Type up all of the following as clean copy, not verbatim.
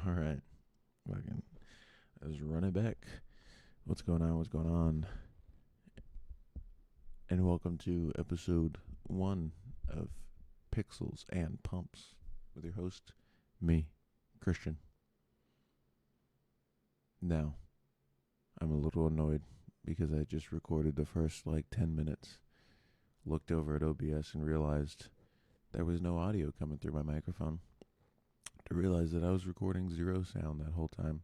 All right. Fucking, let's run it back. What's going on? What's going on? And welcome to episode 1 of Pixels and Pumps with your host, me, Christian. Now, I'm a little annoyed because I just recorded the first 10 minutes, looked over at OBS and realized there was no audio coming through my microphone. To realize that I was recording zero sound that whole time.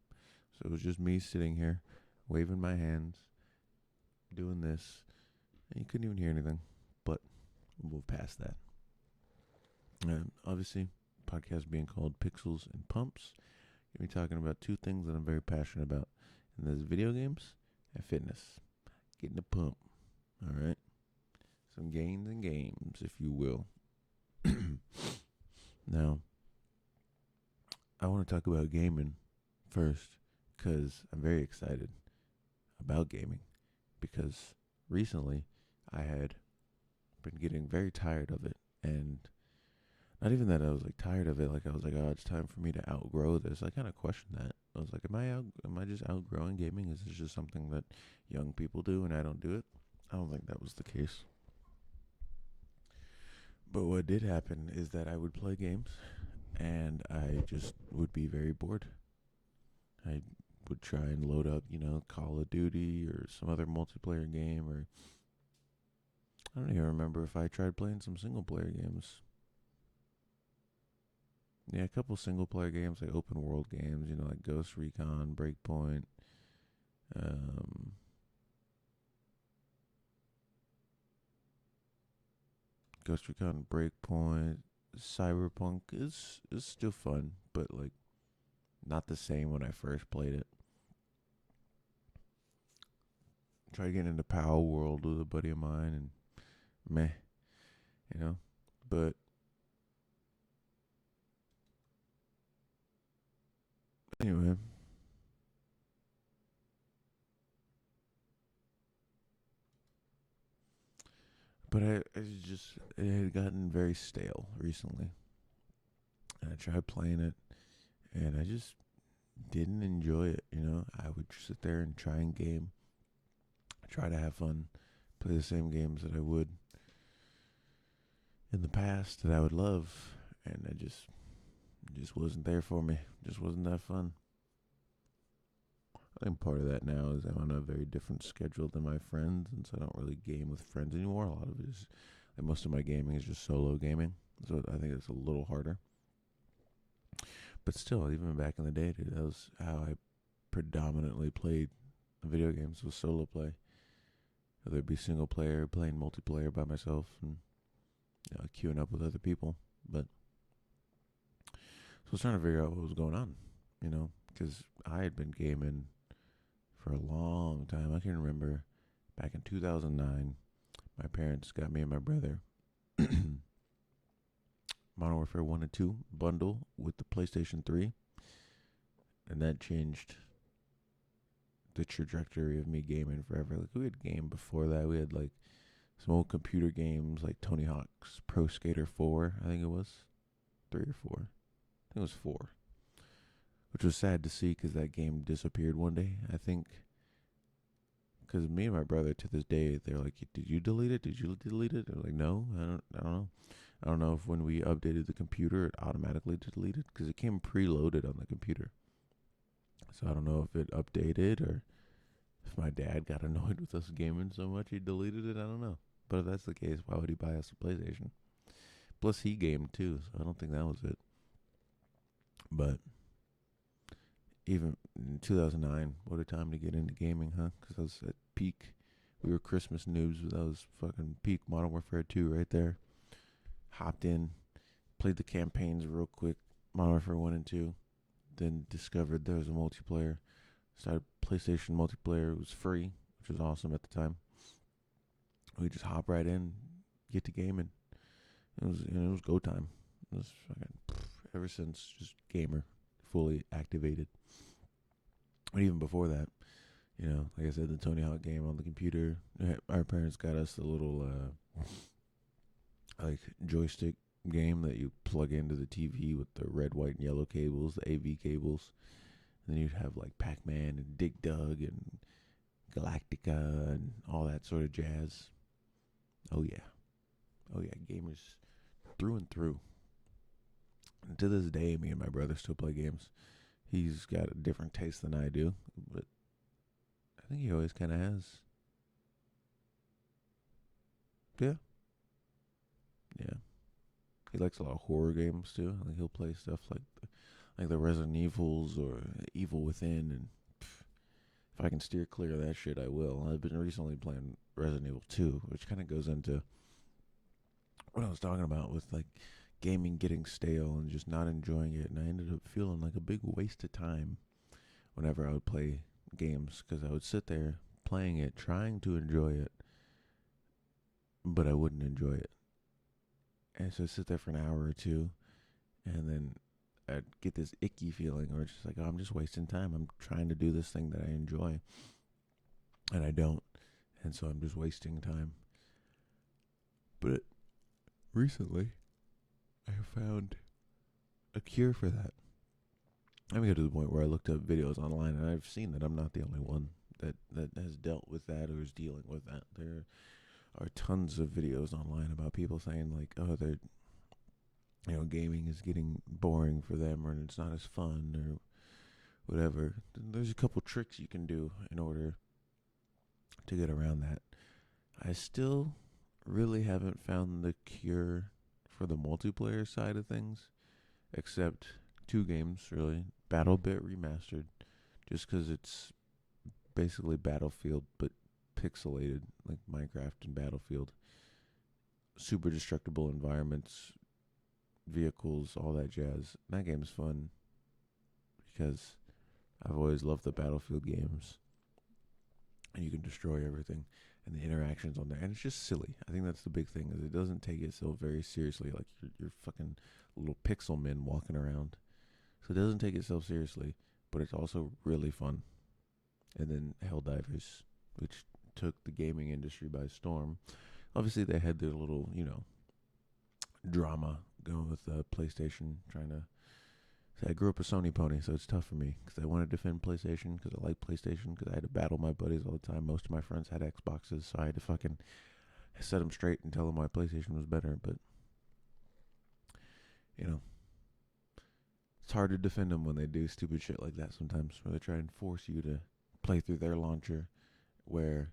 So it was just me sitting here, waving my hands, doing this, and you couldn't even hear anything. But we'll move past that. And obviously, podcast being called Pixels and Pumps, going to be talking about two things that I'm very passionate about, and that's video games and fitness. Getting the pump, all right? Some gains and games, if you will. Now, I want to talk about gaming first because I'm very excited about gaming because recently I had been getting very tired of it, and not even that I was tired of it, I was like, oh, it's time for me to outgrow this. I kind of questioned that. I was like, am I just outgrowing gaming? Is this just something that young people do and I don't do it? I don't think that was the case. But what did happen is that I would play games and I just would be very bored. I would try and load up, Call of Duty or some other multiplayer game, or I don't even remember if I tried playing some single player games. Yeah, a couple single player games, like open world games, like Ghost Recon, Breakpoint, Ghost Recon Breakpoint, Cyberpunk is still fun, but not the same when I first played it. Tried getting into Power World with a buddy of mine, and meh, but anyway. But it had gotten very stale recently. And I tried playing it, and I just didn't enjoy it, I would sit there and try and game, try to have fun, play the same games that I would in the past that I would love, and it just wasn't there for me. Just wasn't that fun. I think part of that now is I'm on a very different schedule than my friends, and so I don't really game with friends anymore. A lot of it is, most of my gaming is just solo gaming, so I think it's a little harder. But still, even back in the day, dude, that was how I predominantly played video games, was solo play. Whether it be single player, playing multiplayer by myself, and queuing up with other people. But so I was trying to figure out what was going on, because I had been gaming for a long time. I can remember back in 2009, my parents got me and my brother Modern Warfare 1 and 2 bundle with the PlayStation 3. And that changed the trajectory of me gaming forever. We had game before that. We had some old computer games like Tony Hawk's Pro Skater 4, I think it was. 3 or 4. I think it was 4. Which was sad to see because that game disappeared one day, I think. Because me and my brother, to this day, they're like, did you delete it? Did you delete it? They're like, no, I don't know. I don't know if when we updated the computer, it automatically deleted, because it came preloaded on the computer. So I don't know if it updated or if my dad got annoyed with us gaming so much he deleted it. I don't know. But if that's the case, why would he buy us a PlayStation? Plus, he gamed too, so I don't think that was it. But even in 2009, what a time to get into gaming, huh? Because I was at peak. We were Christmas noobs. That was fucking peak Modern Warfare 2 right there. Hopped in, played the campaigns real quick, Modern Warfare 1 and 2. Then discovered there was a multiplayer. Started PlayStation multiplayer. It was free, which was awesome at the time. We just hop right in, get to gaming. It was go time. It was fucking ever since, just gamer, fully activated. But even before that, like I said, the Tony Hawk game on the computer. Our parents got us a little joystick game that you plug into the TV with the red, white, and yellow cables, the AV cables. And then you'd have like Pac-Man and Dig Dug and Galactica and all that sort of jazz. Oh yeah. Oh yeah, gamers through and through. And to this day, me and my brother still play games. He's got a different taste than I do, but I think he always kind of has. Yeah. Yeah. He likes a lot of horror games too. I think he'll play stuff like the Resident Evils or Evil Within, and if I can steer clear of that shit, I will. I've been recently playing Resident Evil 2, which kind of goes into what I was talking about with like gaming getting stale and just not enjoying it, and I ended up feeling like a big waste of time whenever I would play games because I would sit there playing it, trying to enjoy it, but I wouldn't enjoy it. And so I'd sit there for an hour or two, and then I'd get this icky feeling, or it's just like, oh, I'm just wasting time. I'm trying to do this thing that I enjoy, and I don't, and so I'm just wasting time. But recently, I found a cure for that. I'm got to the point where I looked up videos online, and I've seen that I'm not the only one that has dealt with that or is dealing with that. There are tons of videos online about people saying like, oh, they're, gaming is getting boring for them, or it's not as fun, or whatever. There's a couple tricks you can do in order to get around that. I still really haven't found the cure for the multiplayer side of things, except two games, really. BattleBit Remastered, just because it's basically Battlefield, but pixelated, like Minecraft and Battlefield. Super destructible environments, vehicles, all that jazz. That game's fun because I've always loved the Battlefield games. And you can destroy everything, and the interactions on there, and it's just silly. I think that's the big thing, is it doesn't take itself very seriously. Like you're fucking little pixel men walking around, so it doesn't take itself seriously, but it's also really fun. And then Helldivers, which took the gaming industry by storm. Obviously, they had their little, drama going with PlayStation, trying to. See, I grew up a Sony pony, so it's tough for me because I want to defend PlayStation because I like PlayStation because I had to battle my buddies all the time. Most of my friends had Xboxes, so I had to fucking set them straight and tell them why PlayStation was better. But it's hard to defend them when they do stupid shit like that sometimes, where they try and force you to play through their launcher, where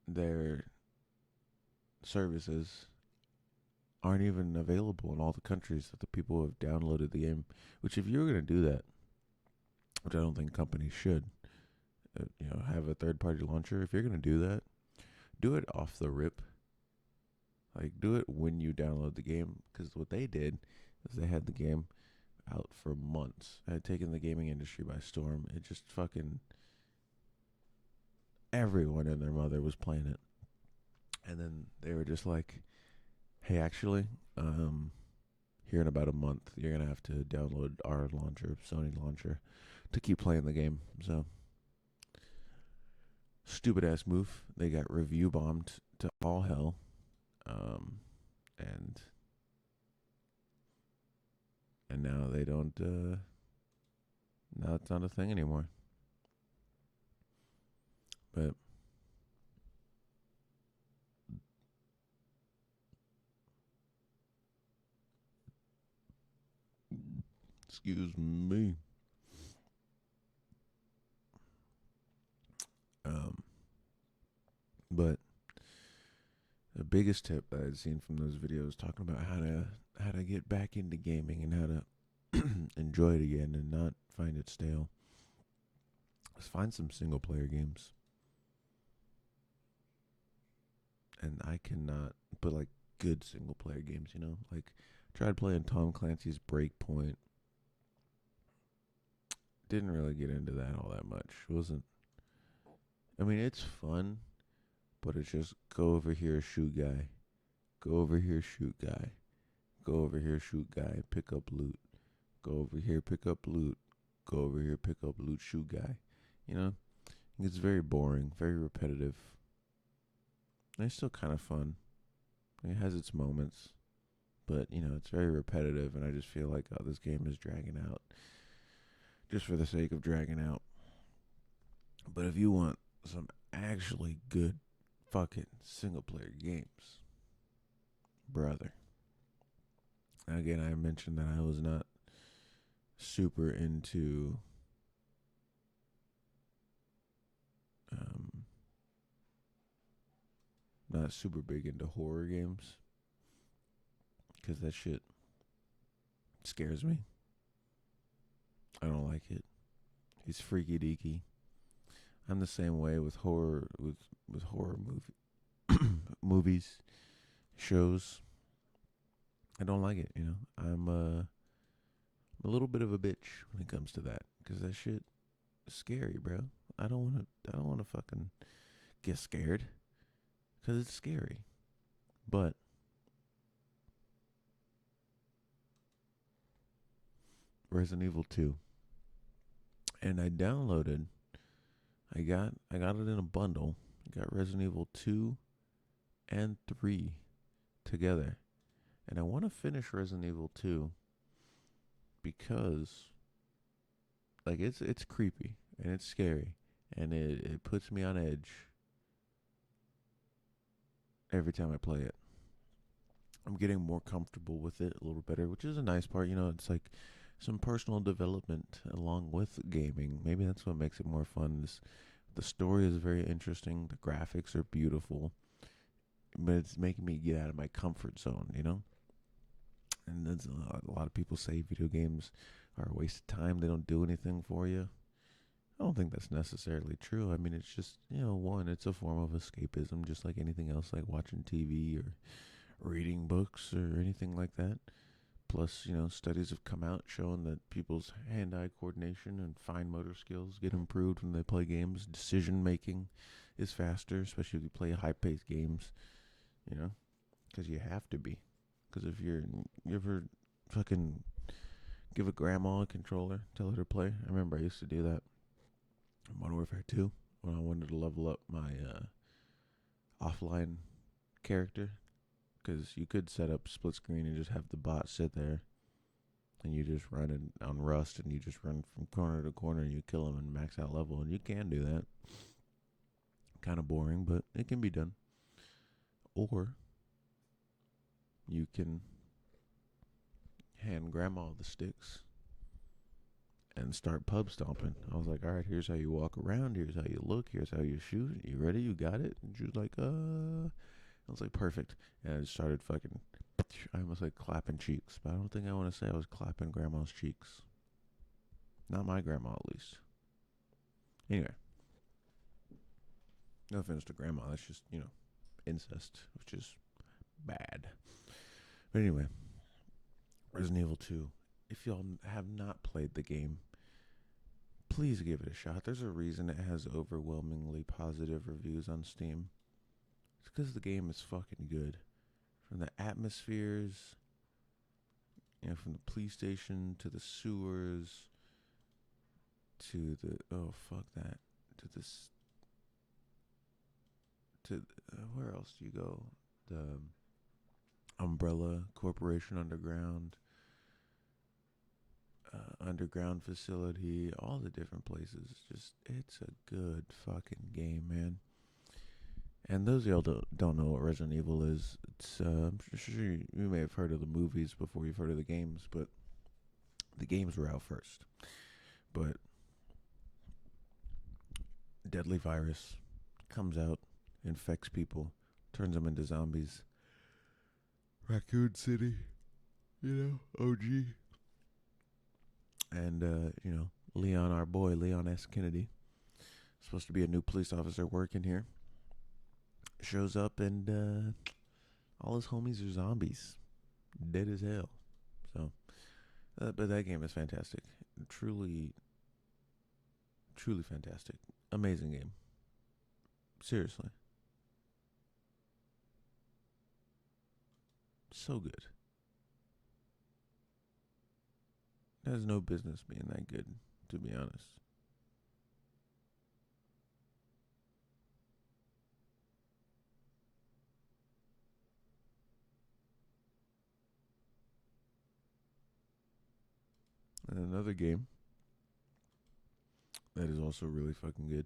their services aren't even available in all the countries that the people who have downloaded the game. Which, if you were going to do that, which I don't think companies should, have a third-party launcher. If you're going to do that, do it off the rip. Like, do it when you download the game. Because what they did is they had the game out for months. It had taken the gaming industry by storm. It just fucking... Everyone and their mother was playing it. And then they were just like, hey, actually, here in about a month, you're going to have to download our launcher, Sony launcher, to keep playing the game. So, stupid ass move. They got review bombed to all hell. And now they don't, now it's not a thing anymore. But excuse me. But the biggest tip that I'd seen from those videos talking about how to get back into gaming and how to enjoy it again and not find it stale is find some single player games. And I cannot, but like good single player games, like tried playing Tom Clancy's Breakpoint. Didn't really get into that all that much. Wasn't. I mean, it's fun, but it's just go over here, shoot guy. Go over here, shoot guy. Go over here, shoot guy. Pick up loot. Go over here, pick up loot. Go over here, pick up loot, shoot guy. It's very boring, very repetitive. And it's still kind of fun. It has its moments. but it's very repetitive, and I just feel like, oh, this game is dragging out just for the sake of dragging out. But if you want some actually good fucking single player games, brother. Again, I mentioned that I was not super into not super big into horror games because that shit scares me. I don't like it. It's freaky deaky. I'm the same way with horror with horror movies, shows. I don't like it. I'm a little bit of a bitch when it comes to that because that shit is scary, bro. I don't want to. I don't want to fucking get scared because it's scary. But Resident Evil 2, and I downloaded. I got it in a bundle. I got Resident Evil 2 and 3 together. And I want to finish Resident Evil 2 because like it's creepy and it's scary and it puts me on edge every time I play it. I'm getting more comfortable with it a little better, which is a nice part. It's like some personal development along with gaming. Maybe that's what makes it more fun. The story is very interesting. The graphics are beautiful, but it's making me get out of my comfort zone. And that's a lot of people say video games are a waste of time. They don't do anything for you. I don't think that's necessarily true. I mean, it's just, one, it's a form of escapism, just like anything else, like watching TV or reading books or anything like that. Plus, studies have come out showing that people's hand-eye coordination and fine motor skills get improved when they play games. Decision making is faster, especially if you play high-paced games, because you have to be. Because if you ever fucking give a grandma a controller, tell her to play. I remember I used to do that in Modern Warfare 2 when I wanted to level up my offline character. Because you could set up split screen and just have the bot sit there, and you just run on Rust, and you just run from corner to corner, and you kill them and max out level, and you can do that. Kind of boring, but it can be done. Or you can hand grandma the sticks and start pub stomping. I was like, all right, here's how you walk around, here's how you look, here's how you shoot. You ready? You got it? And she was like, I was like, perfect. And I just started fucking, I almost like clapping cheeks, but I don't think I want to say I was clapping grandma's cheeks. Not my grandma, at least. Anyway. No offense to grandma. That's just, incest, which is bad. But anyway, Resident Evil 2. If y'all have not played the game, please give it a shot. There's a reason it has overwhelmingly positive reviews on Steam. It's because the game is fucking good. From the atmospheres, from the police station to the sewers to the where else do you go? The Umbrella Corporation underground facility, all the different places. Just, it's a good fucking game, man. And those of y'all don't know what Resident Evil is, it's I'm sure you may have heard of the movies before you've heard of the games, but the games were out first. But deadly virus comes out, infects people, turns them into zombies. Raccoon City, OG. And, Leon, our boy, Leon S. Kennedy, supposed to be a new police officer working here, shows up and all his homies are zombies, dead as hell. So, but that game is fantastic. Truly, truly fantastic. Amazing game. Seriously. So good. It has no business being that good, to be honest. And another game that is also really fucking good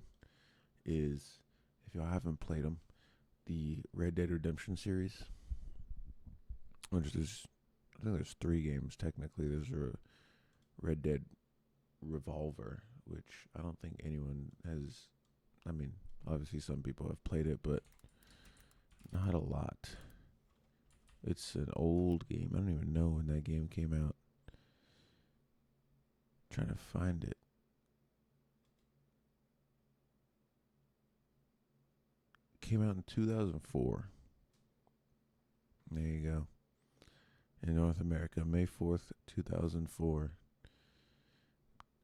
is, if y'all haven't played them, the Red Dead Redemption series. Which there's, I think there's 3 games technically. There's a Red Dead Revolver, which I don't think anyone has. I mean, obviously some people have played it, but not a lot. It's an old game. I don't even know when that game came out. Trying to find it. Came out in 2004. There you go. In North America, May 4th, 2004.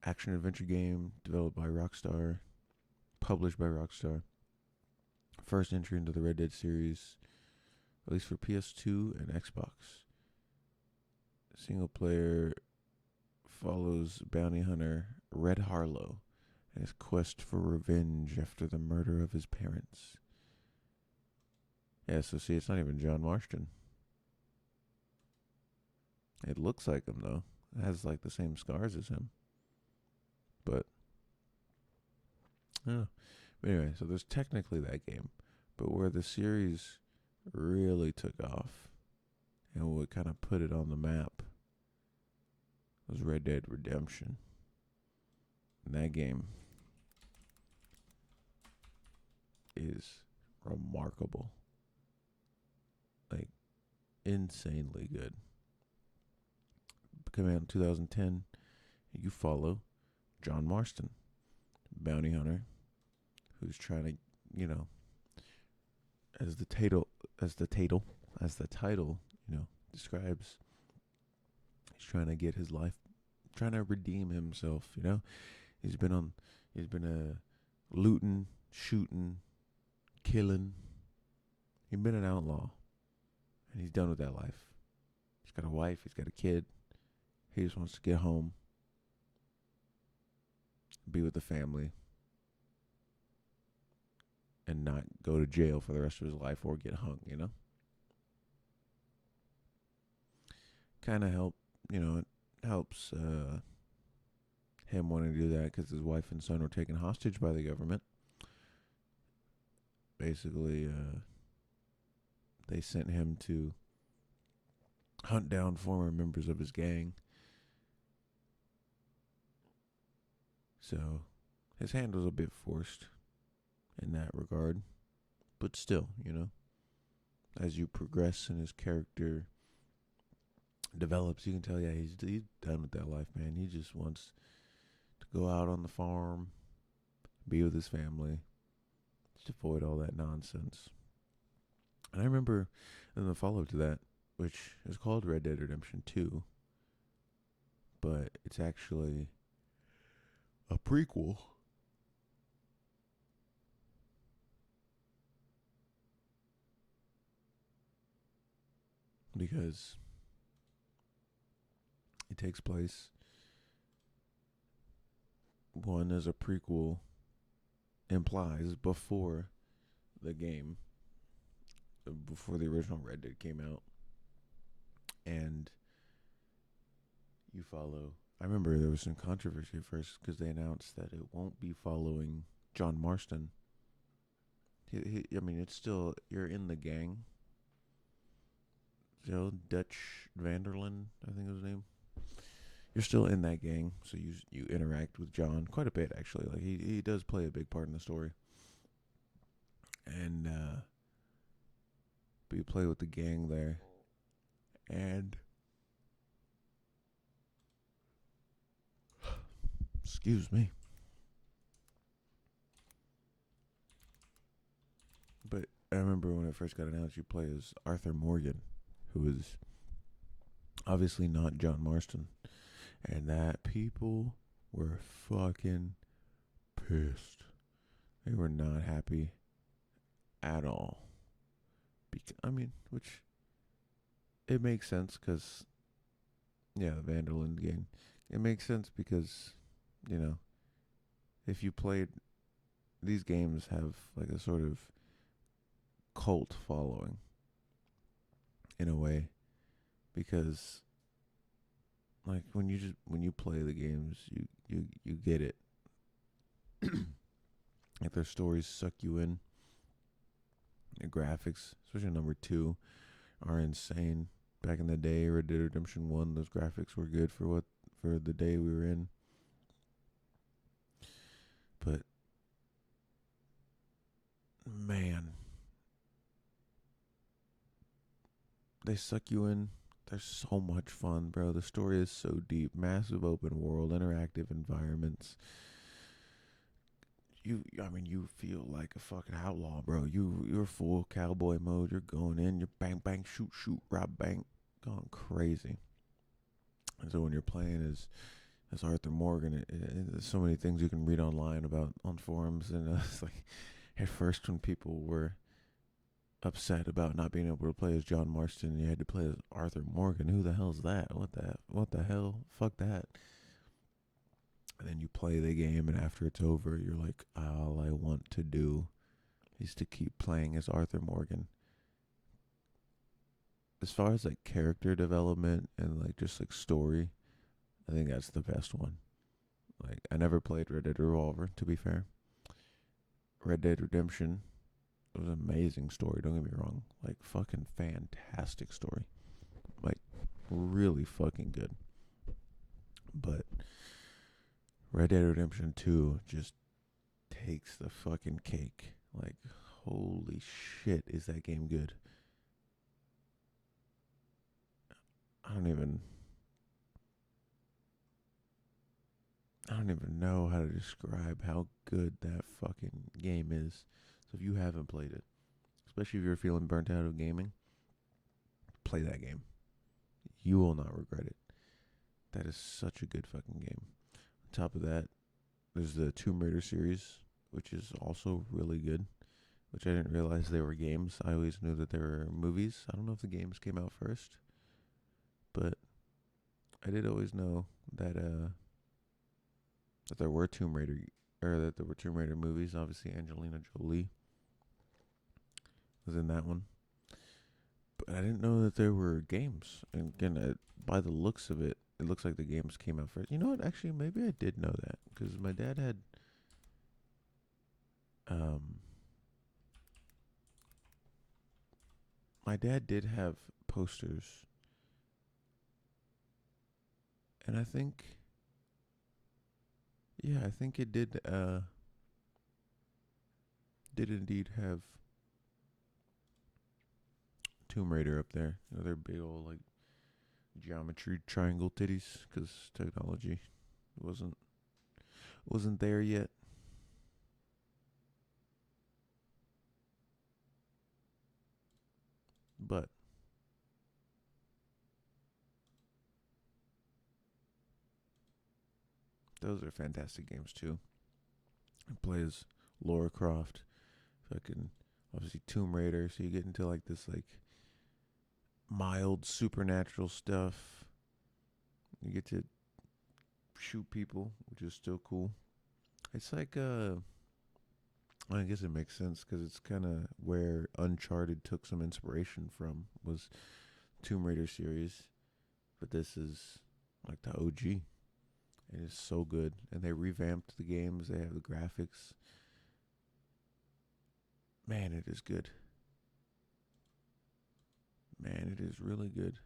Action adventure game developed by Rockstar, published by Rockstar. First entry into the Red Dead series, at least for PS2 and Xbox. Single player follows bounty hunter Red Harlow and his quest for revenge after the murder of his parents. Yeah, so see, it's not even John Marston. It looks like him, though. It has, like, the same scars as him. But, yeah. But anyway, so there's technically that game. But where the series really took off and what kind of put it on the map was Red Dead Redemption. And that game is remarkable. Like, insanely good. Coming out in 2010, you follow John Marston, bounty hunter, who's trying to, as the title, describes, he's trying to get his life, trying to redeem himself. He's been looting, shooting, killing. He's been an outlaw, and he's done with that life. He's got a wife. He's got a kid. He just wants to get home, be with the family, and not go to jail for the rest of his life or get hung, Kind of it helps him wanting to do that because his wife and son were taken hostage by the government. Basically, they sent him to hunt down former members of his gang. So his hand was a bit forced in that regard. But still, as you progress and his character develops, you can tell, yeah, he's done with that life, man. He just wants to go out on the farm, be with his family, just avoid all that nonsense. And I remember in the follow-up to that, which is called Red Dead Redemption 2, but it's actually a prequel. Because it takes place, one, as a prequel implies, before the game, before the original Red Dead came out. And you follow, I remember there was some controversy at first because they announced that it won't be following John Marston. It's still, you're in the gang. Dutch Vanderlyn, I think was his name. You're still in that gang, so you interact with John quite a bit, actually. Like, he does play a big part in the story. And but you play with the gang there. And excuse me. But I remember when it first got announced, you play as Arthur Morgan, who is obviously not John Marston. And that people were fucking pissed. They were not happy at all. Which it makes sense because, yeah, the Vanderlyn game. It makes sense because, if you played, these games have like a sort of cult following in a way, because Like when you play the games, you get it. Like their stories suck you in. The graphics, especially number two, are insane. Back in the day, Red Dead Redemption 1, those graphics were good for the day we were in. But man, they suck you in. They're so much fun, bro. The story is so deep. Massive open world, interactive environments. I mean, you feel like a fucking outlaw, bro. You're full cowboy mode. You're going in. You're bang, bang, shoot, shoot, rob, bank, going crazy. And so when you're playing as Arthur Morgan, there's so many things you can read online about on forums, and it's like at first when people were upset about not being able to play as John Marston, you had to play as Arthur Morgan. Who the hell's that? What the hell? Fuck that. And then you play the game, and after it's over, you're like, all I want to do is to keep playing as Arthur Morgan. As far as like character development and like just like story, I think that's the best one. Like I never played Red Dead Revolver, to be fair. Red Dead Redemption, it was an amazing story, don't get me wrong. Like fucking fantastic story. Like really fucking good. But Red Dead Redemption 2 just takes the fucking cake. Like, holy shit, is that game good? I don't even know how to describe how good that fucking game is. So if you haven't played it, especially if you're feeling burnt out of gaming, play that game. You will not regret it. That is such a good fucking game. On top of that, there's the Tomb Raider series, which is also really good, which I didn't realize they were games. I always knew that they were movies. I don't know if the games came out first, but I did always know that that there were Tomb Raider movies. Obviously, Angelina Jolie was in that one, but I didn't know that there were games. And again, by the looks of it, it looks like the games came out first. You know what? Actually, maybe I did know that because my dad had um my dad did have posters, and I think yeah, I think it did indeed have Tomb Raider up there. You know, they're big old like geometry triangle titties because technology wasn't there yet. But those are fantastic games too. It plays Lara Croft, fucking obviously Tomb Raider, so you get into like this like mild supernatural stuff. You get to shoot people, which is still cool. It's like I guess it makes sense because it's kind of where Uncharted took some inspiration from was Tomb Raider series, but this is like the OG. It is so good, and they revamped the games. They have the graphics. Man, it is good. Man, it is really good.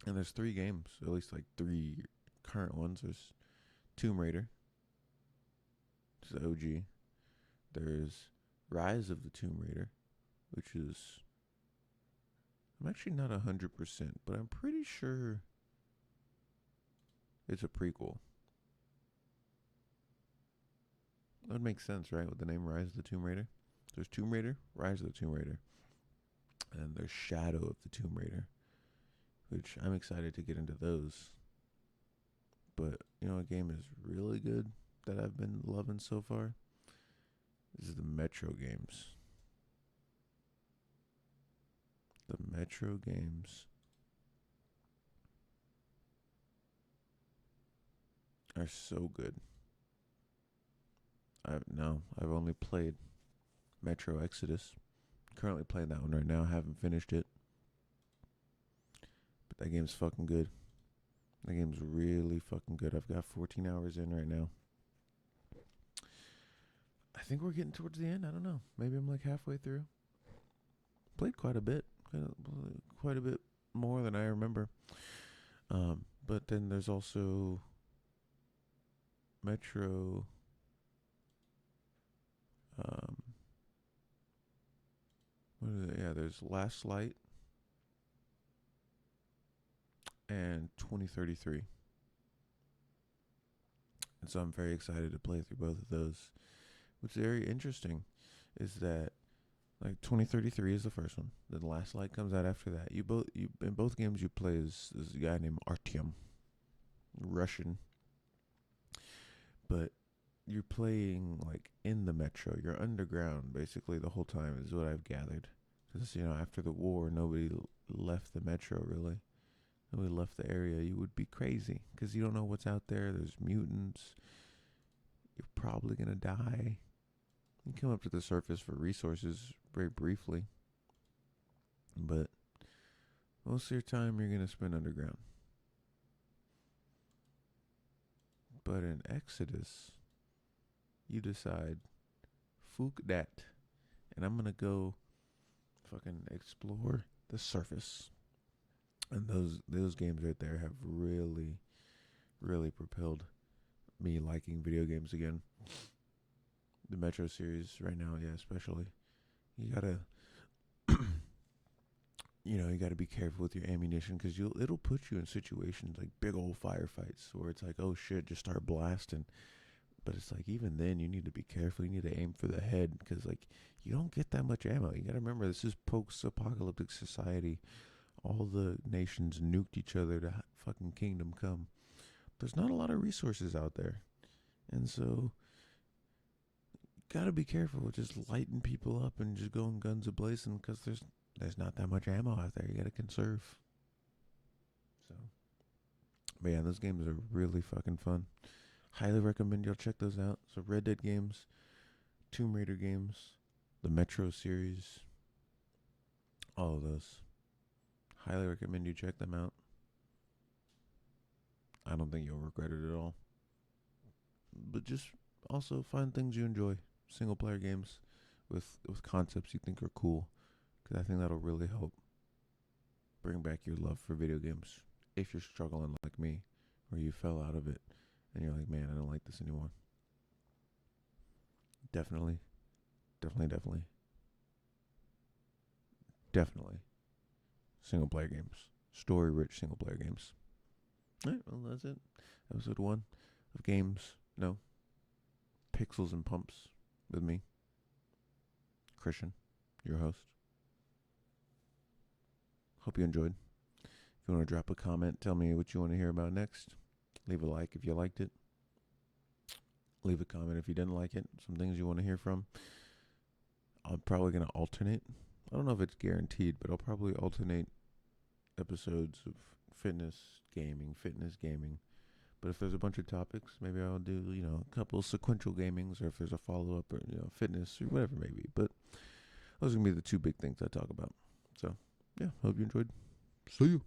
And there's three games, at least like three current ones. There's Tomb Raider, which is the OG. There's Rise of the Tomb Raider, which is I'm actually not 100%, but I'm pretty sure it's a prequel. That would make sense, right? With the name Rise of the Tomb Raider. There's Tomb Raider, Rise of the Tomb Raider, and there's Shadow of the Tomb Raider, which I'm excited to get into those. But you know, a game is really good that I've been loving so far. This is the Metro games. The Metro games are so good. I've only played Metro Exodus. Currently playing that one right now. Haven't finished it. But That game's fucking good. That game's really fucking good. I've got 14 hours in right now. I think we're getting towards the end. I don't know. Maybe I'm like halfway through. Played quite a bit. Quite a bit more than I remember. But then there's also Metro. What is it? Yeah, there's Last Light and 2033. And so I'm very excited to play through both of those. What's very interesting is that like 2033 is the first one. Then Last Light comes out after that. You in both games you play as this guy named Artyom, Russian. But you're playing like in the metro. You're underground basically the whole time is what I've gathered. Because after the war nobody left the metro really. Nobody left the area. You would be crazy because you don't know what's out there. There's mutants. You're probably gonna die. You come up to the surface for resources very briefly, but most of your time you're gonna spend underground. But in Exodus, you decide, "Fuck that," and I'm gonna go fucking explore the surface. And those games right there have really, really propelled me liking video games again. The Metro series right now, yeah, especially. You gotta, you gotta be careful with your ammunition because it'll put you in situations like big old firefights where it's like, oh shit, just start blasting. But it's like even then you need to be careful. You need to aim for the head because like you don't get that much ammo. You gotta remember this is post-apocalyptic society. All the nations nuked each other to fucking kingdom come. There's not a lot of resources out there, and so gotta be careful with just lighting people up and just going guns a-blazing because there's not that much ammo out there. You gotta conserve. So, but yeah, those games are really fucking fun. Highly recommend y'all check those out. So Red Dead games, Tomb Raider games, the Metro series, all of those. Highly recommend you check them out. I don't think you'll regret it at all. But just also find things you enjoy. Single player games with concepts you think are cool. Because I think that'll really help bring back your love for video games. If you're struggling like me, or you fell out of it, and you're like, man, I don't like this anymore. Definitely. Single player games. Story rich single player games. Alright, well that's it. Episode 1 of Games. No. Pixels and Pumps with me, Christian, your host. Hope you enjoyed. If you want to drop a comment, tell me what you want to hear about next. Leave a like if you liked it. Leave a comment if you didn't like it. Some things you want to hear from. I'm probably going to alternate. I don't know if it's guaranteed, but I'll probably alternate episodes of fitness gaming. But if there's a bunch of topics, maybe I'll do, a couple of sequential gamings, or if there's a follow-up, or, fitness, or whatever it may be. But those are going to be the two big things I talk about. So, yeah, hope you enjoyed. See you.